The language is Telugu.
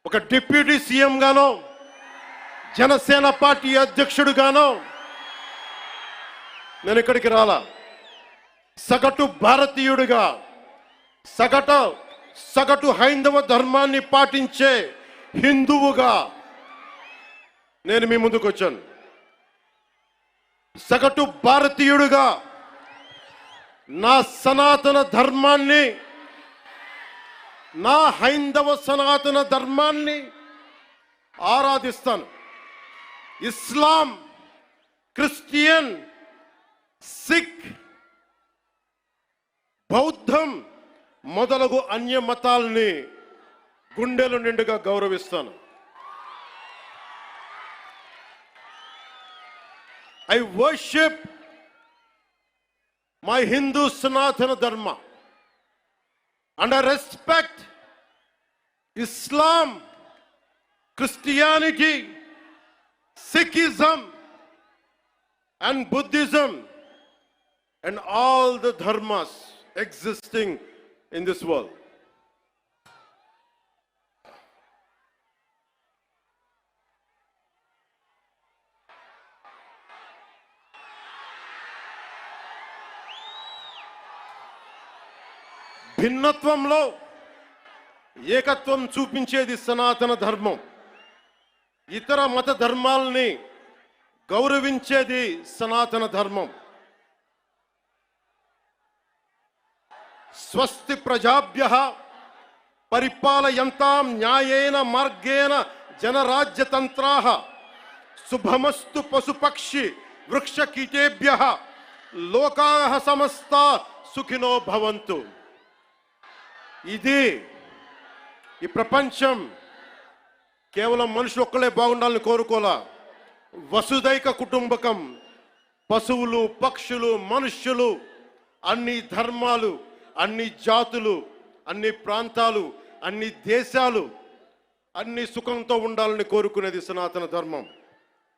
ఒక డిప్యూటీ సీఎం గానో జనసేన పార్టీ అధ్యక్షుడుగానో నేను ఇక్కడికి రాలా. సగటు భారతీయుడిగా, సగటు హైందవ ధర్మాన్ని పాటించే హిందువుగా నేను మీ ముందుకు వచ్చాను. సగటు భారతీయుడిగా నా సనాతన ధర్మాన్ని, నా హైందవ సనాతన ధర్మాన్ని ఆరాధిస్తాను. ఇస్లాం, క్రిస్టియన్, సిక్, బౌద్ధం మొదలగు అన్య మతాల్ని గుండెలు నిండుగా గౌరవిస్తాను. I worship my Hindu Sanatana Dharma and I respect Islam, Christianity, Sikhism and Buddhism and all the dharmas existing in this world. భిన్నత్వంలో ఏకత్వం చూపించేది సనాతన ధర్మం. ఇతర మత ధర్మాలని గౌరవించేది సనాతన ధర్మం. స్వస్తి ప్రజాభ్యః పరిపాలయంతాం న్యాయేన మార్గేణ జనరాజ్యతంత్రాః శుభమస్తు పశుపక్షి వృక్షకీటేభ్యః లోకాః సమస్తా సుఖినో భవంతు. ఇది ఈ ప్రపంచం కేవలం మనుషులు ఒక్కలే బాగుండాలని కోరుకోలా. వసుదైక కుటుంబకం, పశువులు, పక్షులు, మనుష్యులు, అన్ని ధర్మాలు, అన్ని జాతులు, అన్ని ప్రాంతాలు, అన్ని దేశాలు అన్ని సుఖంతో ఉండాలని కోరుకునేది సనాతన ధర్మం.